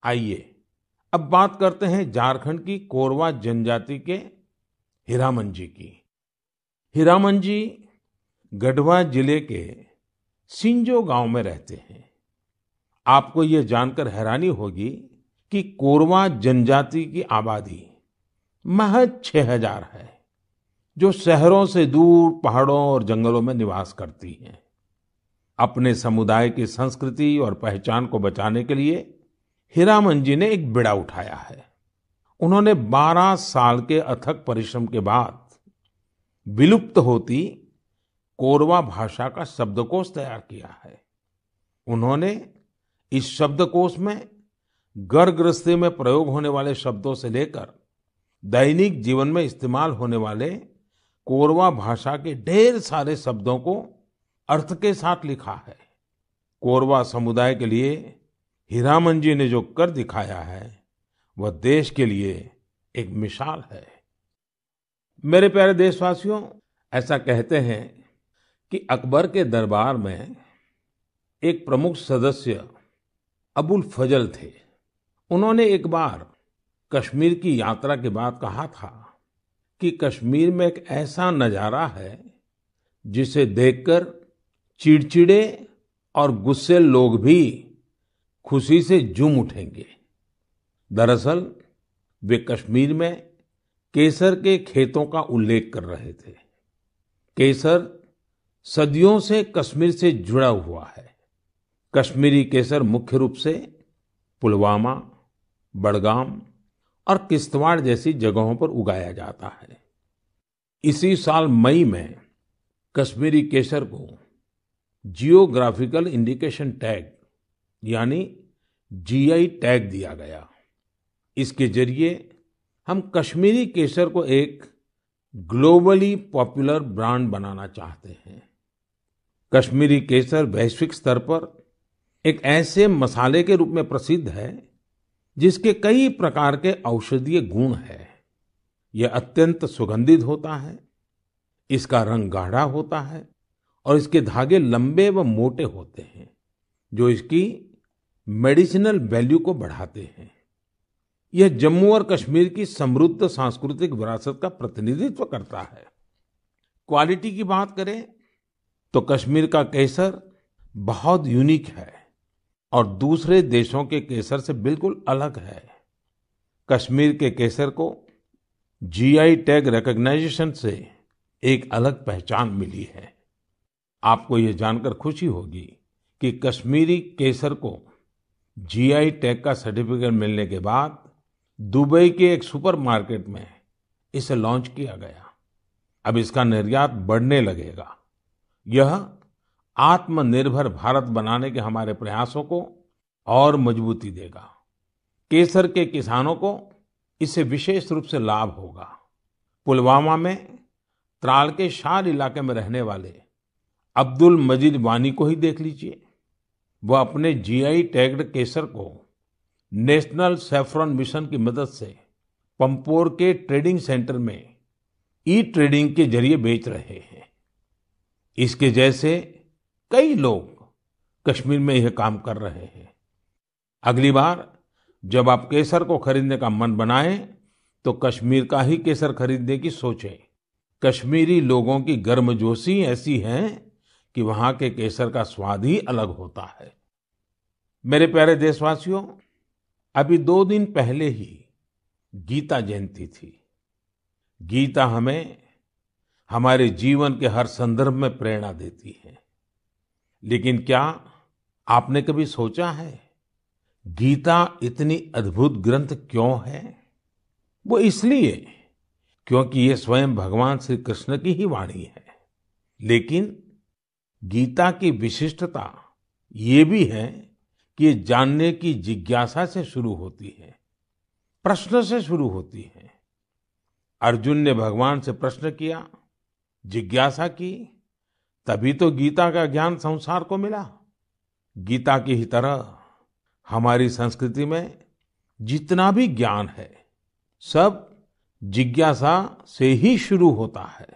आइए अब बात करते हैं झारखंड की कोरवा जनजाति के हीरामन जी की। हीरामन जी गढ़वा जिले के सिंजो गांव में रहते हैं। आपको ये जानकर हैरानी होगी कि कोरवा जनजाति की आबादी महज 6,000 है, जो शहरों से दूर पहाड़ों और जंगलों में निवास करती है। अपने समुदाय की संस्कृति और पहचान को बचाने के लिए हीरामन जी ने एक बीड़ा उठाया है। उन्होंने 12 साल के अथक परिश्रम के बाद विलुप्त होती कोरवा भाषा का शब्दकोश तैयार किया है। उन्होंने इस शब्दकोश में घर गृहस्थी में प्रयोग होने वाले शब्दों से लेकर दैनिक जीवन में इस्तेमाल होने वाले कोरवा भाषा के ढेर सारे शब्दों को अर्थ के साथ लिखा है। कोरवा समुदाय के लिए हीरामन जी ने जो कर दिखाया है वह देश के लिए एक मिसाल है। मेरे प्यारे देशवासियों, ऐसा कहते हैं कि अकबर के दरबार में एक प्रमुख सदस्य अबुल फजल थे। उन्होंने एक बार कश्मीर की यात्रा के बाद कहा था कि कश्मीर में एक ऐसा नजारा है जिसे देखकर चिड़चिड़े और गुस्से लोग भी खुशी से झूम उठेंगे। दरअसल वे कश्मीर में केसर के खेतों का उल्लेख कर रहे थे। केसर सदियों से कश्मीर से जुड़ा हुआ है। कश्मीरी केसर मुख्य रूप से पुलवामा, बडगाम और किश्तवाड़ जैसी जगहों पर उगाया जाता है। इसी साल मई में कश्मीरी केसर को जियोग्राफिकल इंडिकेशन टैग यानी जीआई टैग दिया गया। इसके जरिए हम कश्मीरी केसर को एक ग्लोबली पॉपुलर ब्रांड बनाना चाहते हैं। कश्मीरी केसर वैश्विक स्तर पर एक ऐसे मसाले के रूप में प्रसिद्ध है जिसके कई प्रकार के औषधीय गुण हैं। यह अत्यंत सुगंधित होता है, इसका रंग गाढ़ा होता है और इसके धागे लंबे व मोटे होते हैं, जो इसकी मेडिसिनल वैल्यू को बढ़ाते हैं। यह जम्मू और कश्मीर की समृद्ध सांस्कृतिक विरासत का प्रतिनिधित्व करता है। क्वालिटी की बात करें तो कश्मीर का केसर बहुत यूनिक है और दूसरे देशों के केसर से बिल्कुल अलग है। कश्मीर के केसर को जीआई टैग रिकॉग्नाइजेशन से एक अलग पहचान मिली है। आपको ये जानकर खुशी होगी कि कश्मीरी केसर को जीआई टैग का सर्टिफिकेट मिलने के बाद दुबई के एक सुपरमार्केट में इसे लॉन्च किया गया। अब इसका निर्यात बढ़ने लगेगा। यह आत्मनिर्भर भारत बनाने के हमारे प्रयासों को और मजबूती देगा। केसर के किसानों को इससे विशेष रूप से लाभ होगा। पुलवामा में त्राल के शार इलाके में रहने वाले अब्दुल मजीद वानी को ही देख लीजिए। वह अपने जीआई टैग्ड केसर को नेशनल सैफरन मिशन की मदद से पंपोर के ट्रेडिंग सेंटर में ई ट्रेडिंग के जरिए बेच रहे हैं। इसके जैसे कई लोग कश्मीर में यह काम कर रहे हैं। अगली बार जब आप केसर को खरीदने का मन बनाएं तो कश्मीर का ही केसर खरीदने की सोचें। कश्मीरी लोगों की गर्मजोशी ऐसी है कि वहां के केसर का स्वाद ही अलग होता है। मेरे प्यारे देशवासियों, अभी 2 दिन पहले ही गीता जयंती थी। गीता हमें हमारे जीवन के हर संदर्भ में प्रेरणा देती है। लेकिन क्या आपने कभी सोचा है गीता इतनी अद्भुत ग्रंथ क्यों है? वो इसलिए क्योंकि ये स्वयं भगवान श्री कृष्ण की ही वाणी है। लेकिन गीता की विशिष्टता ये भी है कि ये जानने की जिज्ञासा से शुरू होती है, प्रश्न से शुरू होती है। अर्जुन ने भगवान से प्रश्न किया, जिज्ञासा की, तभी तो गीता का ज्ञान संसार को मिला। गीता की ही तरह हमारी संस्कृति में जितना भी ज्ञान है सब जिज्ञासा से ही शुरू होता है।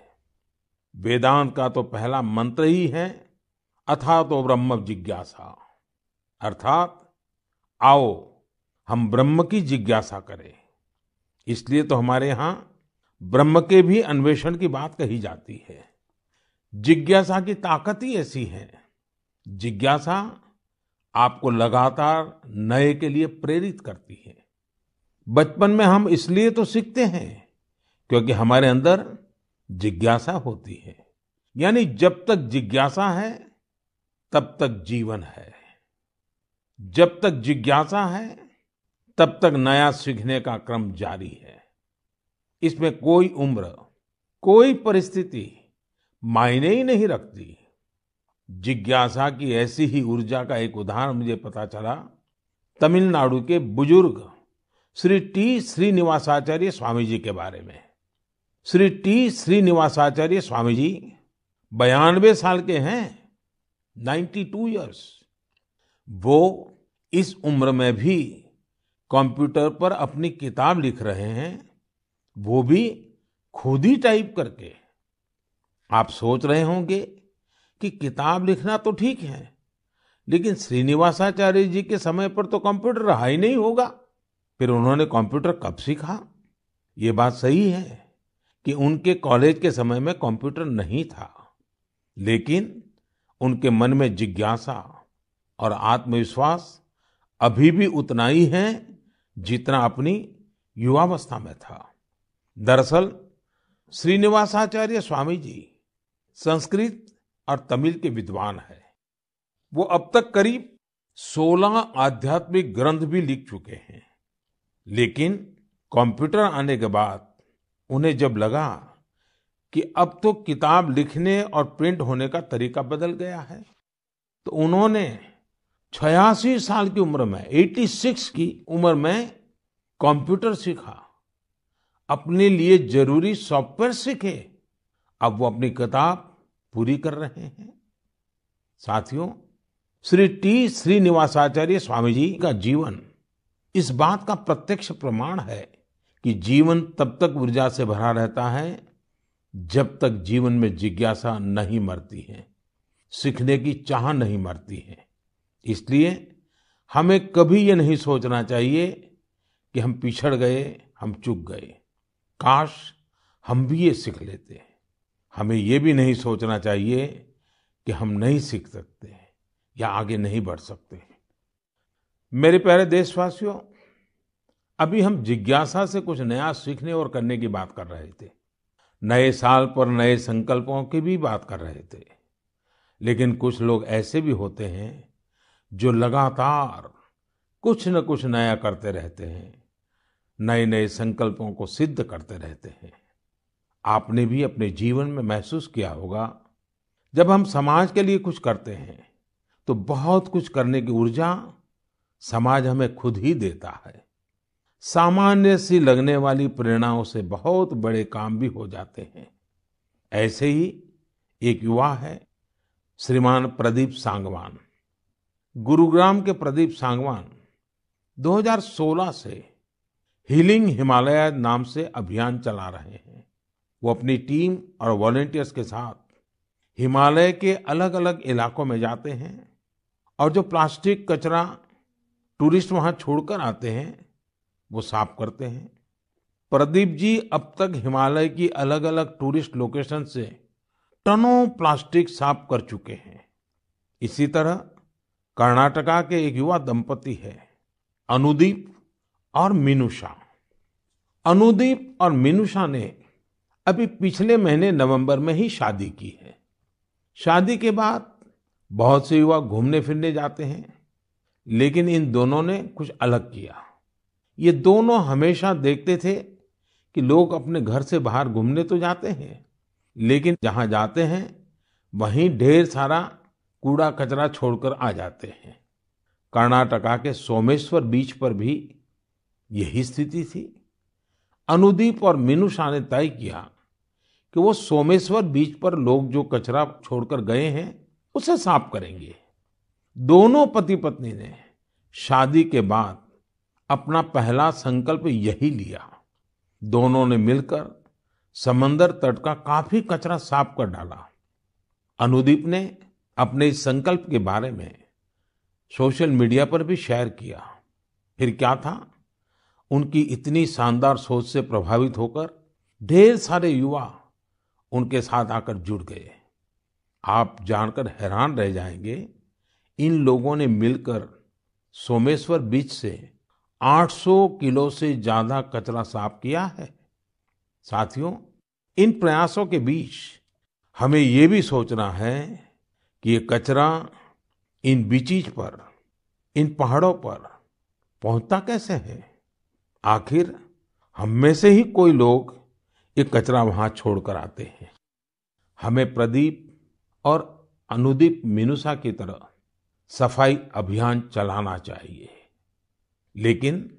वेदांत का तो पहला मंत्र ही है अथातो ब्रह्म जिज्ञासा, अर्थात आओ हम ब्रह्म की जिज्ञासा करें। इसलिए तो हमारे यहाँ ब्रह्म के भी अन्वेषण की बात कही जाती है। जिज्ञासा की ताकत ही ऐसी है। जिज्ञासा आपको लगातार नए के लिए प्रेरित करती है। बचपन में हम इसलिए तो सीखते हैं क्योंकि हमारे अंदर जिज्ञासा होती है। यानी जब तक जिज्ञासा है तब तक जीवन है। जब तक जिज्ञासा है तब तक नया सीखने का क्रम जारी है। इसमें कोई उम्र, कोई परिस्थिति मायने ही नहीं रखती। जिज्ञासा की ऐसी ही ऊर्जा का एक उदाहरण मुझे पता चला तमिलनाडु के बुजुर्ग श्री टी श्रीनिवासाचार्य स्वामी जी के बारे में। श्री टी श्रीनिवासाचार्य स्वामी जी 92 साल के हैं, 92 इयर्स। वो इस उम्र में भी कंप्यूटर पर अपनी किताब लिख रहे हैं, वो भी खुद ही टाइप करके। आप सोच रहे होंगे कि किताब लिखना तो ठीक है, लेकिन श्रीनिवासाचार्य जी के समय पर तो कंप्यूटर रहा ही नहीं होगा। फिर उन्होंने कंप्यूटर कब सीखा? ये बात सही है कि उनके कॉलेज के समय में कंप्यूटर नहीं था, लेकिन उनके मन में जिज्ञासा और आत्मविश्वास अभी भी उतना ही है जितना अपनी युवावस्था में था। दरअसल श्रीनिवासाचार्य स्वामी जी संस्कृत और तमिल के विद्वान हैं। वो अब तक करीब 16 आध्यात्मिक ग्रंथ भी लिख चुके हैं। लेकिन कंप्यूटर आने के बाद उन्हें जब लगा कि अब तो किताब लिखने और प्रिंट होने का तरीका बदल गया है, तो उन्होंने 86 साल की उम्र में, 86 की उम्र में कंप्यूटर सीखा, अपने लिए जरूरी सॉफ्टवेयर सीखे। अब वो अपनी किताब पूरी कर रहे हैं। साथियों, श्री टी श्रीनिवासाचार्य स्वामी जी का जीवन इस बात का प्रत्यक्ष प्रमाण है कि जीवन तब तक ऊर्जा से भरा रहता है जब तक जीवन में जिज्ञासा नहीं मरती है, सीखने की चाह नहीं मरती है। इसलिए हमें कभी ये नहीं सोचना चाहिए कि हम पिछड़ गए, हम चूक गए, काश हम भी ये सीख लेते। हमें ये भी नहीं सोचना चाहिए कि हम नहीं सीख सकते या आगे नहीं बढ़ सकते। मेरे प्यारे देशवासियों, अभी हम जिज्ञासा से कुछ नया सीखने और करने की बात कर रहे थे। नए साल पर नए संकल्पों की भी बात कर रहे थे। लेकिन कुछ लोग ऐसे भी होते हैं जो लगातार कुछ न कुछ नया करते रहते हैं, नए नए संकल्पों को सिद्ध करते रहते हैं। आपने भी अपने जीवन में महसूस किया होगा, जब हम समाज के लिए कुछ करते हैं तो बहुत कुछ करने की ऊर्जा समाज हमें खुद ही देता है। सामान्य सी लगने वाली प्रेरणाओं से बहुत बड़े काम भी हो जाते हैं। ऐसे ही एक युवा है श्रीमान प्रदीप सांगवान। गुरुग्राम के प्रदीप सांगवान 2016 से हीलिंग हिमालय नाम से अभियान चला रहे हैं। वो अपनी टीम और वॉलंटियर्स के साथ हिमालय के अलग अलग इलाकों में जाते हैं और जो प्लास्टिक कचरा टूरिस्ट वहां छोड़कर आते हैं वो साफ करते हैं। प्रदीप जी अब तक हिमालय की अलग अलग टूरिस्ट लोकेशन से टनों प्लास्टिक साफ कर चुके हैं। इसी तरह कर्नाटका के एक युवा दंपति है अनुदीप और मिनुषा। अनुदीप और मिनुषा ने अभी पिछले महीने नवंबर में ही शादी की है। शादी के बाद बहुत से युवा घूमने फिरने जाते हैं, लेकिन इन दोनों ने कुछ अलग किया। ये दोनों हमेशा देखते थे कि लोग अपने घर से बाहर घूमने तो जाते हैं, लेकिन जहां जाते हैं वहीं ढेर सारा कूड़ा कचरा छोड़कर आ जाते हैं। कर्नाटका के सोमेश्वर बीच पर भी यही स्थिति थी। अनुदीप और मिनुषा ने तय किया कि वो सोमेश्वर बीच पर लोग जो कचरा छोड़कर गए हैं उसे साफ करेंगे। दोनों पति पत्नी ने शादी के बाद अपना पहला संकल्प यही लिया। दोनों ने मिलकर समंदर तट का काफी कचरा साफ कर डाला। अनुदीप ने अपने इस संकल्प के बारे में सोशल मीडिया पर भी शेयर किया। फिर क्या था, उनकी इतनी शानदार सोच से प्रभावित होकर ढेर सारे युवा उनके साथ आकर जुड़ गए। आप जानकर हैरान रह जाएंगे, इन लोगों ने मिलकर सोमेश्वर बीच से 800 किलो से ज्यादा कचरा साफ किया है। साथियों, इन प्रयासों के बीच हमें ये भी सोचना है कि ये कचरा इन बीचीज पर, इन पहाड़ों पर पहुंचता कैसे है। आखिर हम में से ही कोई लोग ये कचरा वहां छोड़कर आते हैं। हमें प्रदीप और अनुदीप मिनूषा की तरह सफाई अभियान चलाना चाहिए, लेकिन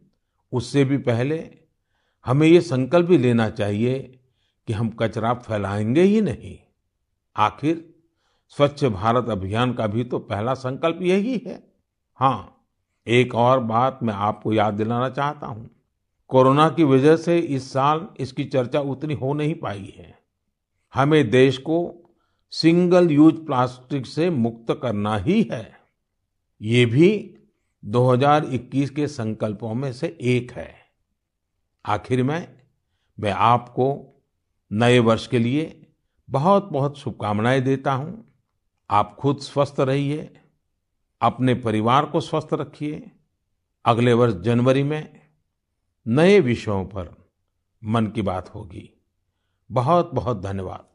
उससे भी पहले हमें ये संकल्प भी लेना चाहिए कि हम कचरा फैलाएंगे ही नहीं। आखिर स्वच्छ भारत अभियान का भी तो पहला संकल्प यही है। हाँ, एक और बात मैं आपको याद दिलाना चाहता हूँ। कोरोना की वजह से इस साल इसकी चर्चा उतनी हो नहीं पाई है। हमें देश को सिंगल यूज प्लास्टिक से मुक्त करना ही है। ये भी 2021 के संकल्पों में से एक है। आखिर में मैं आपको नए वर्ष के लिए बहुत बहुत शुभकामनाएं देता हूं। आप खुद स्वस्थ रहिए, अपने परिवार को स्वस्थ रखिए। अगले वर्ष जनवरी में नए विषयों पर मन की बात होगी। बहुत बहुत धन्यवाद।